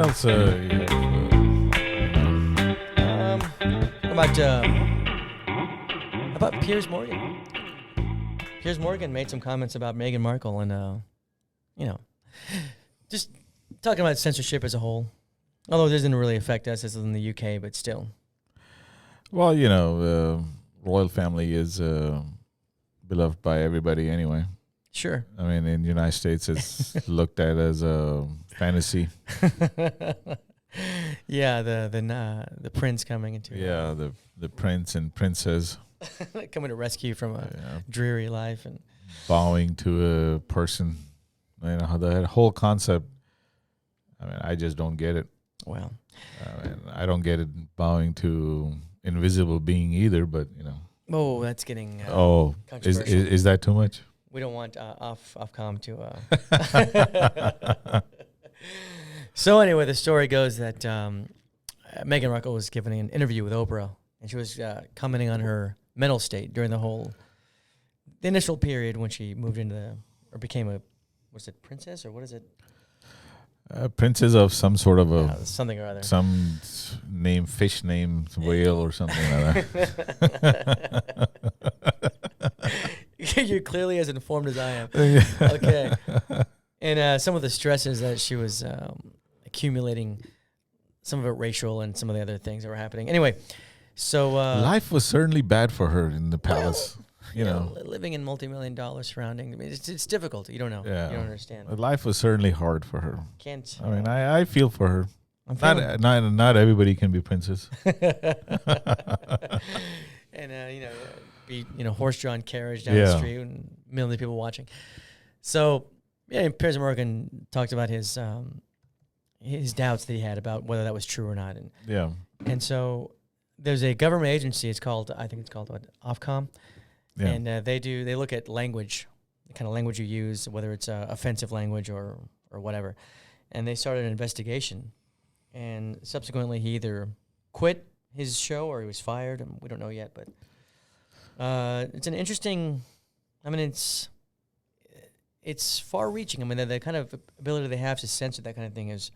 else? How about Piers Morgan? Piers Morgan made some comments about Meghan Markle and, just talking about censorship as a whole. Although it doesn't really affect us as in the UK, but still. Well, royal family is beloved by everybody anyway. Sure. I mean, in the United States, it's looked at as a fantasy. Yeah, the prince coming into The prince and princess coming to rescue from a dreary life and bowing to a person. That whole concept. I mean, I just don't get it. well, I don't get it bowing to invisible being either. But oh, that's getting is controversial. that too much? We don't want Ofcom to. So anyway, the story goes that Meghan Markle was giving an interview with Oprah, and she was commenting on her mental state during the initial period when she moved into or became was it princess or what is it? Princess of some sort of something or other. Some fish name, whale or something like that. You're clearly as informed as I am. Okay. And some of the stresses that she was accumulating, some of it racial and some of the other things that were happening. Anyway, so... life was certainly bad for her in the palace. Well, living in multi-million-dollar surrounding, I mean, it's difficult. You don't know. Yeah. You don't understand. Life was certainly hard for her. Can't... I mean, I feel for her. I'm Not everybody can be princess. And, be, horse-drawn carriage down the street and millions of people watching. So, Piers Morgan talked about his doubts that he had about whether that was true or not. And so there's a government agency. I think it's called Ofcom. Yeah. And they look at language, the kind of language you use, whether it's offensive language or whatever. And they started an investigation. And subsequently, he either quit his show or he was fired. And we don't know yet, but it's an interesting. I mean, it's far-reaching. I mean, the kind of ability they have to censor that kind of thing is,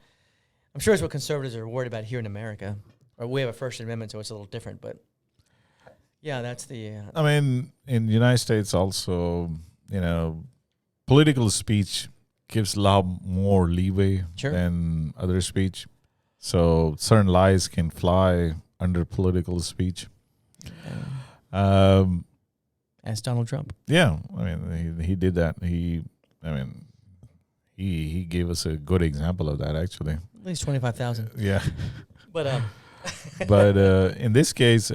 I'm sure, it's what conservatives are worried about here in America. Or we have a First Amendment, so it's a little different. But yeah, that's the. I mean, in the United States, also, political speech gives a lot more leeway than other speech. So certain lies can fly under political speech. Ask Donald Trump. Yeah, I mean, he did that. He gave us a good example of that, actually. At least 25,000. Yeah, But but in this case,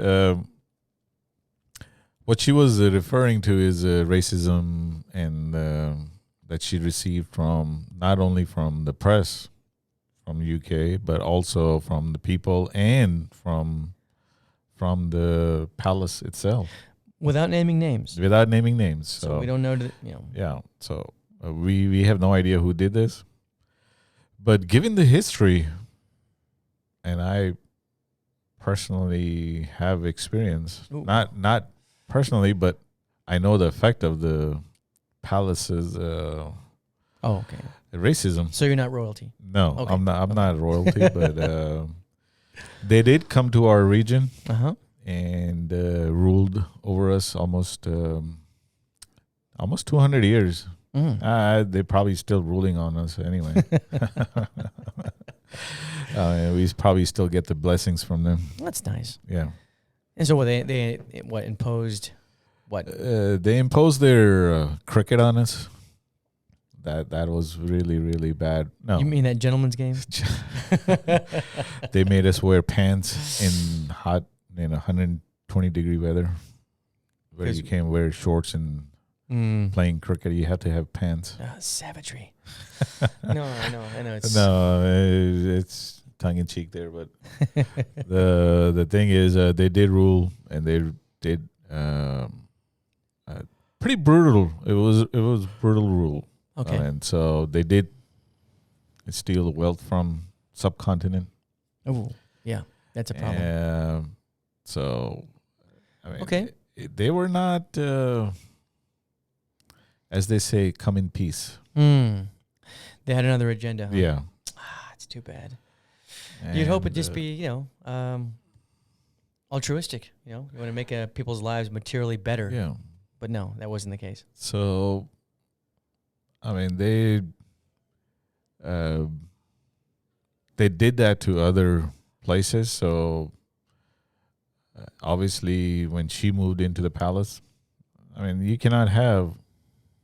what she was referring to is racism and that she received from not only from the press, from UK, but also from the people and from the palace itself. without naming names. Without naming names. So we don't know that, Yeah. So we have no idea who did this. But given the history, and I personally have experience, not personally, but I know the effect of the palace's racism. So you're not royalty. No, Okay. I'm not royalty, but they did come to our region and ruled over us almost 200 years. They're probably still ruling on us anyway. We probably still get the blessings from them. That's nice. Yeah. And so they imposed what? They imposed their cricket on us. That was really, really bad. No, You mean that gentleman's game? they made us wear pants in hot, 120-degrey weather, where you can't wear shorts and playing cricket. You have to have pants. Savagery. No, I know. It's tongue in cheek there, but the thing is, they did rule, and they did pretty brutal. It was brutal rule. Okay. And so they did steal wealth from subcontinent. Oh, yeah, that's a problem. So, I mean, Okay. They were not, as they say, come in peace. They had another agenda. Huh? Yeah. It's too bad. You'd hope it'd And, just be, altruistic. You want to make people's lives materially better. yeah. But no, that wasn't the case. So, I mean, they did that to other places. So, obviously, when she moved into the palace, I mean, you cannot have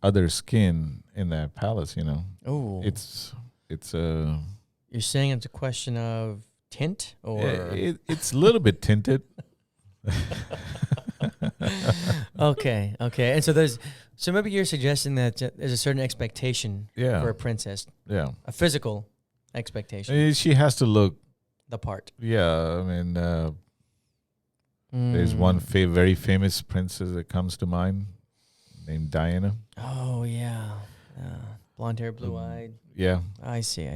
other skin in that palace. Oh, It's you're saying it's a question of tint, or it's a little bit tinted. okay, and so maybe you're suggesting that there's a certain expectation Yeah. for a princess, Yeah. a physical expectation, She has to look. the part. Yeah. I mean, there's one very famous princess that comes to mind named Diana. Oh yeah, blonde hair, blue eyed. Yeah. I see.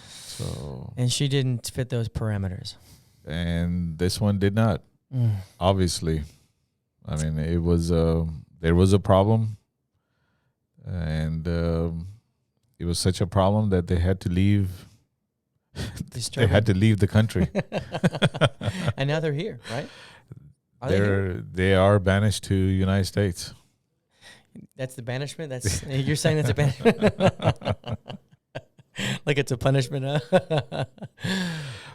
So, And she didn't fit those parameters. and this one did not. Obviously, I mean, there was a problem, and it was such a problem that they had to leave. They had to leave the country. And now they're here, right? Are they here? They are banished to United States. That's the banishment. You're saying that's a banishment. Like it's a punishment. Huh?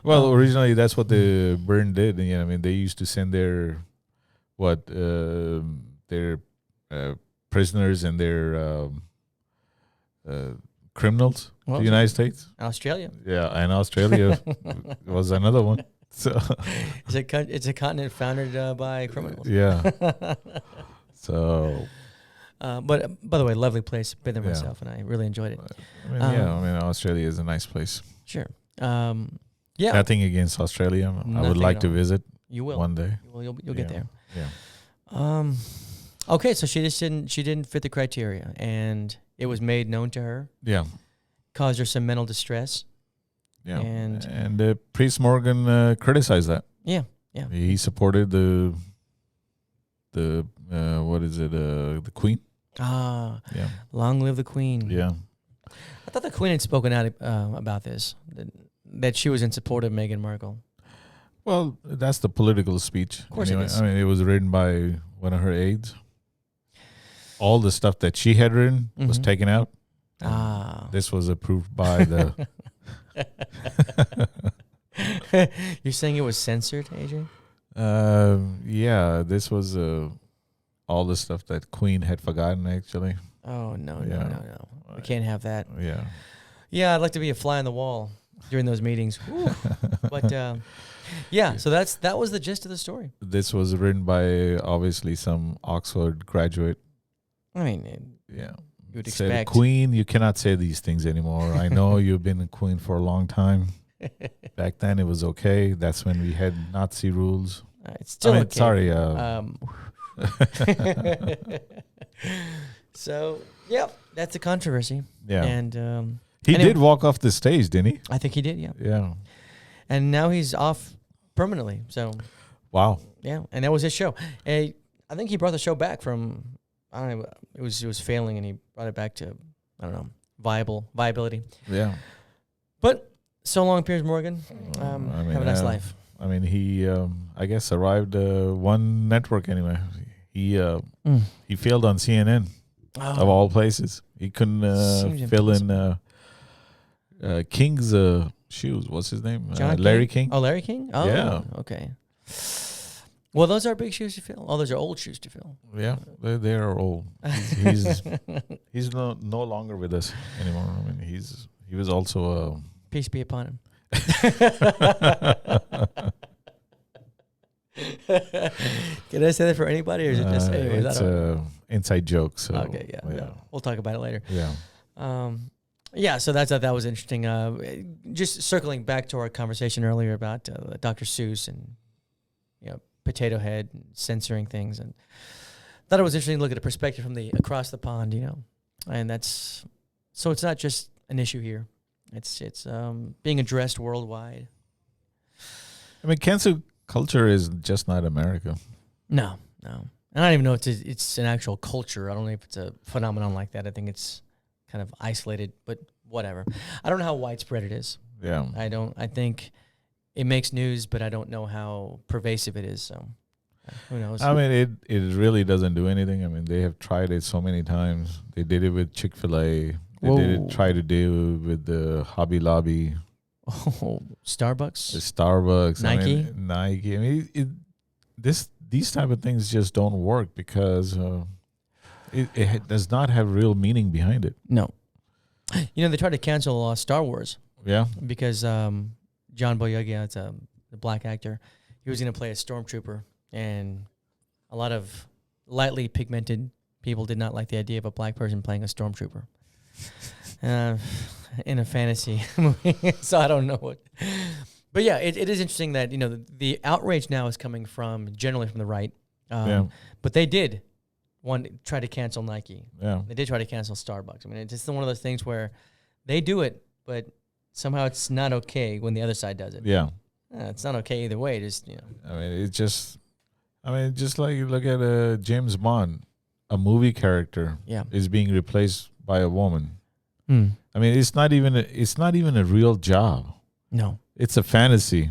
Well, originally that's what the Britain did. I mean, they used to send their prisoners and their criminals to the United States. Australia. Yeah, and Australia was another one. So it's a continent founded by criminals. Yeah. So. But by the way, lovely place. Been there myself, and I really enjoyed it. I mean, Australia is a nice place. Sure. Yeah. Nothing against Australia. I would like to visit. You will one day. Well, you'll get there. Yeah. Okay, so she didn't fit the criteria, and it was made known to her. Yeah. Caused her some mental distress. Yeah. And Piers Morgan criticized that. Yeah. He supported the what is it? The Queen. Ah. Yeah. Long live the Queen. Yeah. I thought the Queen had spoken out about this, that she was in support of Meghan Markle. Well, that's the political speech. Of course it is. I mean, it was written by one of her aides. All the stuff that she had written was taken out. This was approved by the... You're saying it was censored, AJ? Yeah, this was all the stuff that Queen had forgotten, actually. Oh, no. We can't have that. Yeah. Yeah, I'd like to be a fly on the wall during those meetings. But, so that was the gist of the story. This was written by, obviously, some Oxford graduate. I mean, yeah. You would expect. Queen, you cannot say these things anymore. I know you've been a queen for a long time. Back then, it was okay. That's when we had Nazi rules. It's still okay. Sorry. So, that's a controversy. Yeah. And he did walk off the stage, didn't he? I think he did, yeah. Yeah. And now he's off permanently. So. Wow. Yeah, and that was his show. And I think he brought the show back from, I don't know, it was failing, and he brought it back to, I don't know, viability. Yeah. But so long, Piers Morgan. Have a nice life. I mean, he, I guess, arrived one network anyway. He failed on CNN, of all places. He couldn't fill in King's shoes. What's his name? Larry King. Oh, Larry King? Oh, yeah. Okay. Well, those are big shoes to fill. Oh, those are old shoes to fill. Yeah, they are old. He's no longer with us anymore. I mean, he was also peace be upon him. Can I say that for anybody, or is it just it's an inside joke? So okay, yeah, we'll talk about it later. Yeah. So that was interesting. Just circling back to our conversation earlier about Dr. Seuss and Potato Head and censoring things, and thought it was interesting to look at a perspective from the across the pond, and that's so it's not just an issue here. It's being addressed worldwide. I mean, cancel culture is just not America. No. And I don't even know if it's an actual culture. I don't know if it's a phenomenon like that. I think it's kind of isolated, but whatever. I don't know how widespread it is. Yeah. I think it makes news, but I don't know how pervasive it is. So who knows? I mean, it really doesn't do anything. I mean, they have tried it so many times. They did it with Chick-fil-A. They try to do it with the Hobby Lobby. Oh, Starbucks. The Starbucks. Nike. Nike. I mean, these type of things just don't work because it does not have real meaning behind it. No. They tried to cancel Star Wars. Yeah. Because John Boyega, it's the black actor, he was going to play a stormtrooper, and a lot of lightly pigmented people did not like the idea of a black person playing a stormtrooper in a fantasy movie. So I don't know what. But yeah, it is interesting that the outrage now is coming generally from the right. But they did try to cancel Nike. Yeah. They did try to cancel Starbucks. I mean, it's just one of those things where they do it, but somehow it's not okay when the other side does it. Yeah. It's not okay either way. Just I mean, just like you look at James Bond, a movie character is being replaced by a woman. I mean, it's not even a real job. No, it's a fantasy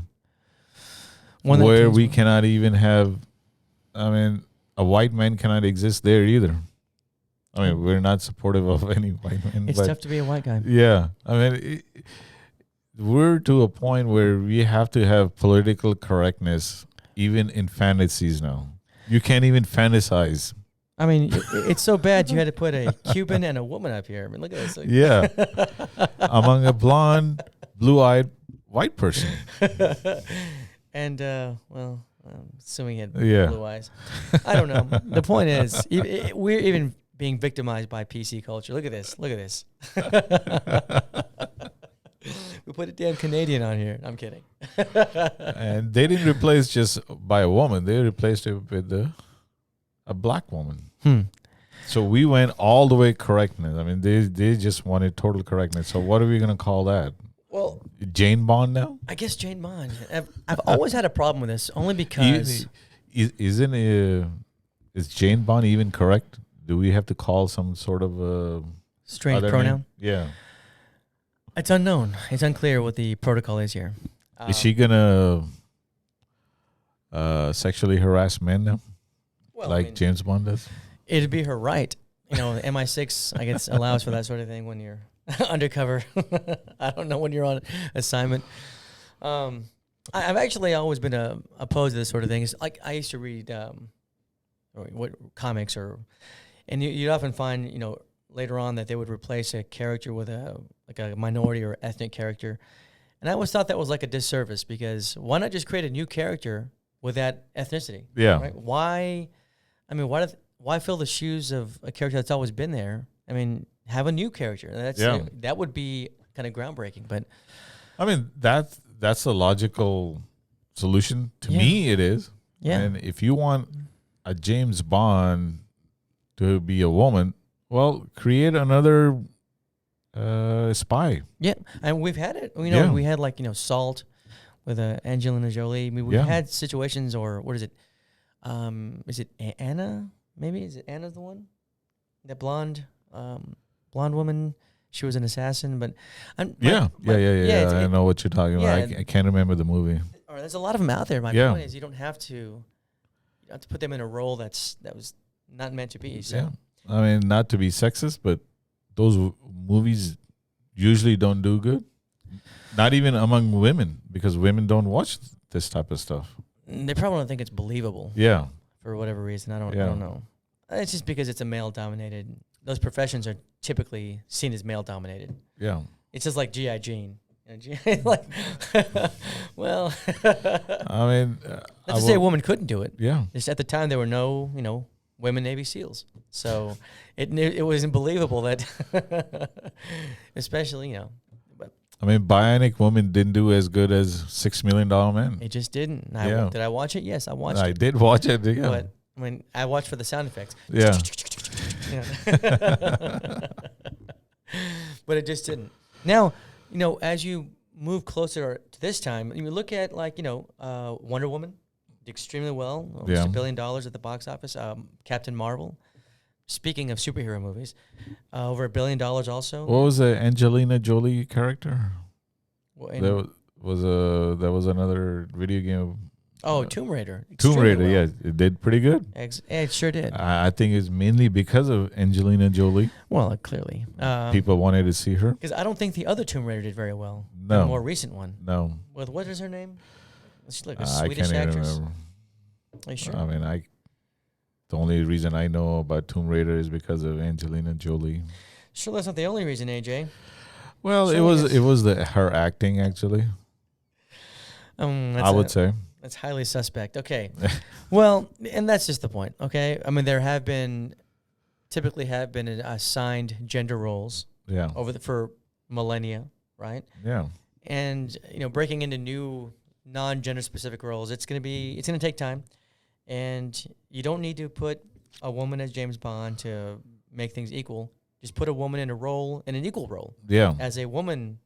where we cannot even have. I mean, a white man cannot exist there either. I mean, we're not supportive of any white man. It's tough to be a white guy. Yeah, I mean, we're to a point where we have to have political correctness even in fantasies now. You can't even fantasize. I mean, it's so bad you had to put a Cuban and a woman up here. I mean, look at this. Yeah. Among a blonde, blue-eyed white person. And, well, I'm assuming he had blue eyes. I don't know. The point is, we're even being victimized by PC culture. Look at this. Look at this. We put a damn Canadian on here. I'm kidding. And they didn't replace just by a woman. They replaced it with a black woman. So we went all the way correctness. I mean, they just wanted total correctness. So what are we going to call that? Well, Jane Bond now? I guess Jane Bond. I've always had a problem with this, only because... Is Jane Bond even correct? Do we have to call some sort of strange pronoun? Name? Yeah. It's unknown. It's unclear what the protocol is here. Is she going to sexually harass men now? Well, like James Bond does? It'd be her right. MI6, I guess, allows for that sort of thing when you're undercover. I don't know when you're on assignment. I've actually always been opposed to this sort of thing. It's like I used to read comics, and you'd often find, later on that they would replace a character with a minority or ethnic character. And I always thought that was like a disservice, because why not just create a new character with that ethnicity? Yeah. Right? Why fill the shoes of a character that's always been there? I mean, have a new character. That would be kind of groundbreaking. But I mean, that's a logical solution. To me, it is. Yeah. And if you want a James Bond to be a woman, well, create another spy. Yeah, and we've had it. We had Salt with Angelina Jolie. I mean, we've had situations, or what is it? Is it Anna? Maybe is it Anna's the one? That blonde woman. She was an assassin, but I know what you're talking about. I can't remember the movie. Or there's a lot of them out there. My point is, you don't have to put them in a role that was not meant to be. So. Yeah, I mean, not to be sexist, but those movies usually don't do good. Not even among women, because women don't watch this type of stuff. They probably don't think it's believable. Yeah. For whatever reason, I don't know. It's just because it's a male-dominated. Those professions are typically seen as male-dominated. Yeah. It's just like G.I. Jane. Well. I mean, not to say a woman couldn't do it. Yeah. Just at the time there were no, women Navy SEALs, so it wasn't believable that, especially But I mean, Bionic Woman didn't do as good as $6 Million Man. It just didn't. Did I watch it? Yes, I watched it. I did watch it. Yeah. But I mean, I watched for the sound effects. Yeah. But it just didn't. Now, as you move closer to this time, you look at Wonder Woman did extremely well, almost $1 billion at the box office. Captain Marvel. Speaking of superhero movies, over $1 billion also. What was the Angelina Jolie character? There was another video game. Tomb Raider. Tomb Extremely Raider, well. yeah, it did pretty good. It sure did. I think it's mainly because of Angelina Jolie. Well, clearly. People wanted to see her. Because I don't think the other Tomb Raider did very well. No. The more recent one. No. With what is her name? She's like a I Swedish can't even actress. remember. Are you sure? I mean, the only reason I know about Tomb Raider is because of Angelina Jolie. Sure, that's not the only reason, AJ. Well, it was her acting actually. I would say that's highly suspect. Okay, well, and that's just the point. Okay, I mean there typically have been assigned gender roles. Yeah. For millennia, right? Yeah. And breaking into new non-gender specific roles, it's gonna take time, and you don't need to put a woman as James Bond to make things equal. Just put a woman in an equal role. Yeah. As a woman,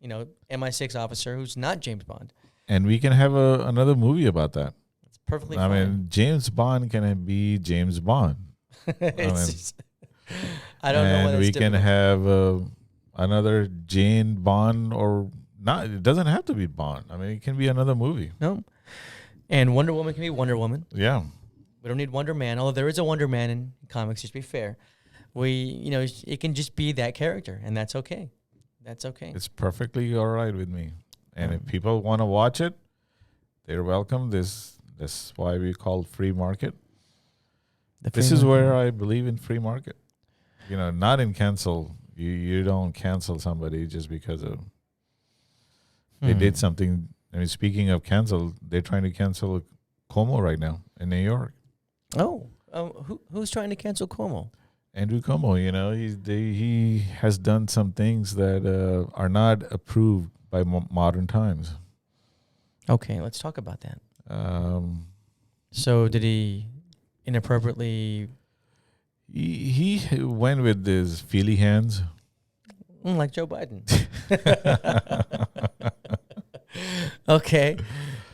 MI6 officer who's not James Bond. And we can have another movie about that. It's perfectly fine. I mean, James Bond can be James Bond. I don't know what And we can have another Jane Bond or not. It doesn't have to be Bond. I mean, it can be another movie. No. And Wonder Woman can be Wonder Woman. Yeah. We don't need Wonder Man, although there is a Wonder Man in comics, just to be fair. It can just be that character, and that's okay. That's okay. It's perfectly all right with me. And if people want to watch it, they're welcome. That's why we call free market. This is where I believe in free market. Not in cancel. You don't cancel somebody just because of they did something. I mean, speaking of cancel, they're trying to cancel Cuomo right now in New York. Oh, who's trying to cancel Cuomo? Andrew Cuomo, he has done some things that are not approved by modern times. Okay, let's talk about that. So did he inappropriately? He went with his feely hands. Like Joe Biden. Okay,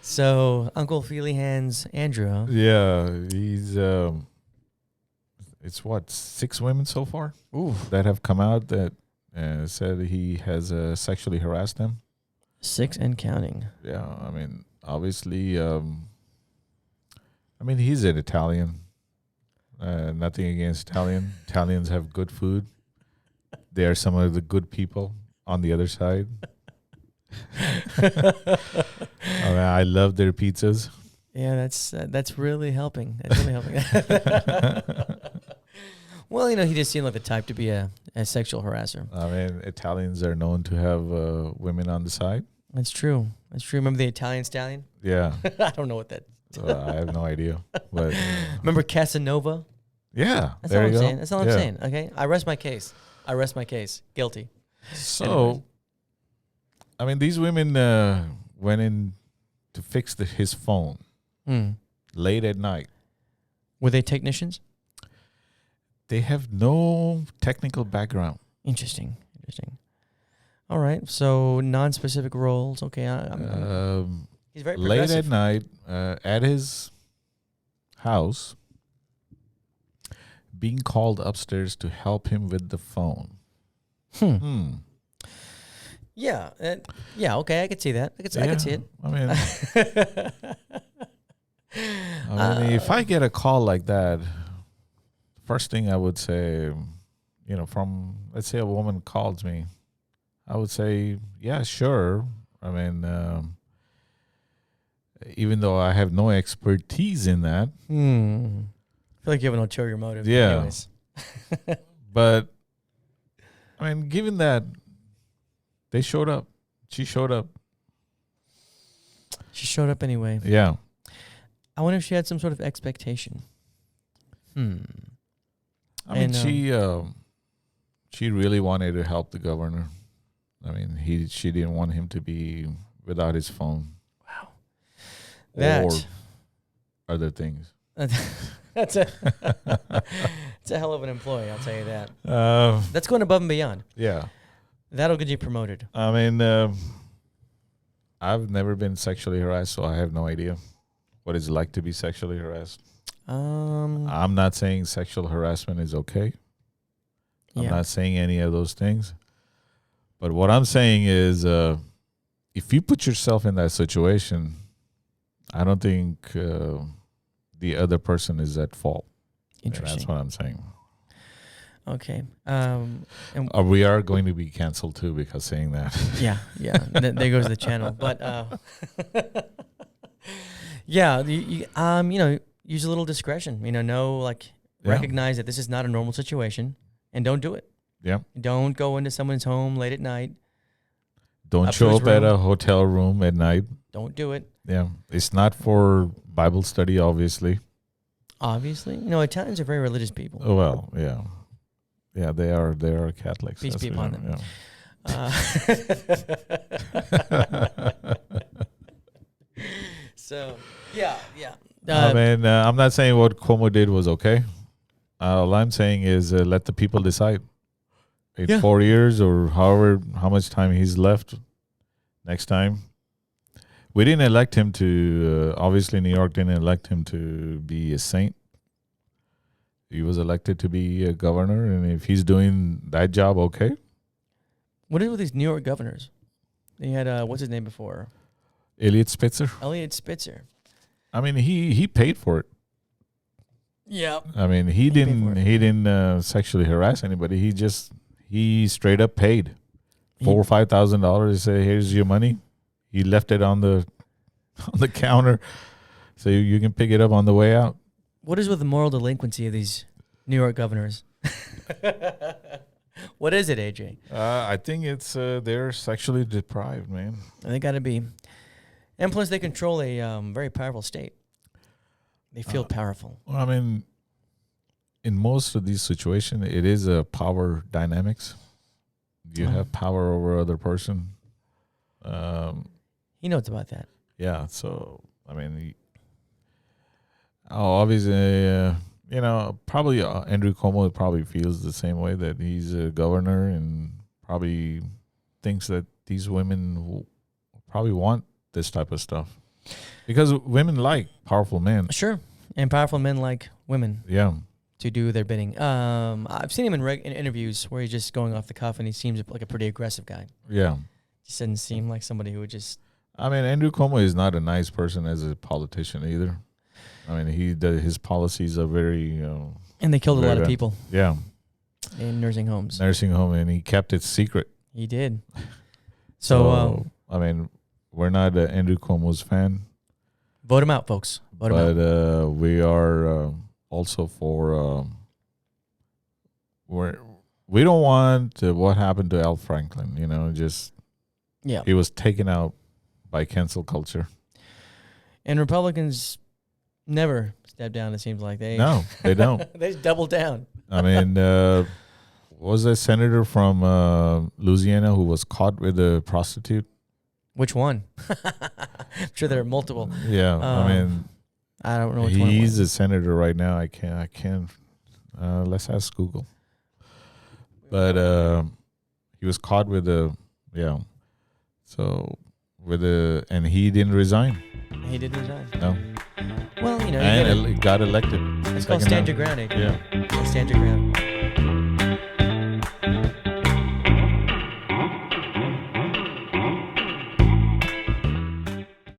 so Uncle Feely Hands Andrew, huh? Yeah, he's it's 6 women so far that have come out that said he has sexually harassed them. 6 and counting. Yeah, I mean, obviously, he's an Italian. Nothing against Italian. Italians have good food. They are some of the good people on the other side. I love their pizzas. Yeah, that's really helping. That's really helping. Well, he just seemed like the type to be a sexual harasser. I mean, Italians are known to have women on the side. That's true. Remember the Italian stallion? Yeah. I don't know what that. I have no idea. But remember Casanova? Yeah. That's all I'm saying. That's all I'm saying. Okay, I rest my case. Guilty. So, I mean, these women went in to fix his phone late at night. Were they technicians? They have no technical background. Interesting. All right. So non-specific roles. Okay. He's very progressive. Late at night at his house, being called upstairs to help him with the phone. Yeah. Okay. I could see that. I could see it. I mean, if I get a call like that, first thing I would say, from, let's say a woman calls me, I would say, yeah, sure. I mean, even though I have no expertise in that. I feel like you have an ulterior motive. Yeah. Anyways. But, I mean, given that they showed up, she showed up. She showed up anyway. Yeah. I wonder if she had some sort of expectation. I mean, she really wanted to help the governor. I mean, she didn't want him to be without his phone. Wow. Or other things. It's a hell of an employee, I'll tell you that. That's going above and beyond. Yeah. That'll get you promoted. I mean, I've never been sexually harassed, so I have no idea what it's like to be sexually harassed. I'm not saying sexual harassment is okay. I'm not saying any of those things. But what I'm saying is if you put yourself in that situation, I don't think the other person is at fault. Interesting. That's what I'm saying. Okay. We are going to be canceled too because saying that. Yeah. There goes the channel. But yeah, you use a little discretion. Recognize that this is not a normal situation, and don't do it. Yeah. Don't go into someone's home late at night. Don't show up at a hotel room at night. Don't do it. Yeah. It's not for Bible study, obviously. Obviously. Italians are very religious people. Oh, well, yeah. Yeah, they are Catholics. Peace be upon them. Yeah. So, yeah. I'm not saying what Cuomo did was okay. All I'm saying is let the people decide. 4 years or how much time he's left next time. We didn't elect him to, obviously New York didn't elect him to be a saint. He was elected to be a governor, and if he's doing that job, okay. What is with these New York governors? They had, what's his name before? Eliot Spitzer. Eliot Spitzer. I mean, he paid for it. Yeah. I mean, he didn't sexually harass anybody. He straight up paid $4,000 or $5,000. He said, "Here's your money." He left it on the counter, so you can pick it up on the way out. What is with the moral delinquency of these New York governors? What is it, AJ? I think it's they're sexually deprived, man. They got to be, and plus they control a very powerful state. They feel powerful. Well, I mean, in most of these situations, it is a power dynamics. You have power over other person. He knows about that. Yeah, so I mean, obviously, probably Andrew Cuomo probably feels the same way, that he's a governor and probably thinks that these women will probably want this type of stuff because women like powerful men. Sure, and powerful men like women. Yeah. To do their bidding. I've seen him in interviews where he's just going off the cuff, and he seems like a pretty aggressive guy. Yeah. He doesn't seem like somebody who would just... I mean, Andrew Cuomo is not a nice person as a politician either. I mean, his policies are very... and they killed a lot of people. Yeah. In nursing homes. And he kept it secret. He did. So I mean, we're not Andrew Cuomo's fan. Vote him out, folks. Vote him out. But we are... also for we don't want what happened to Al Franklin, he was taken out by cancel culture. And Republicans never step down, it seems like. They don't. They just double down. I mean, was a senator from Louisiana who was caught with a prostitute? Which one? I'm sure there are multiple. Yeah, I mean, I don't know which one. He's a senator right now. I can't. Let's ask Google. But he was caught with and he didn't resign. He didn't resign. No. Well, and got elected. It's called stand your ground, AJ. Yeah. Stand your ground.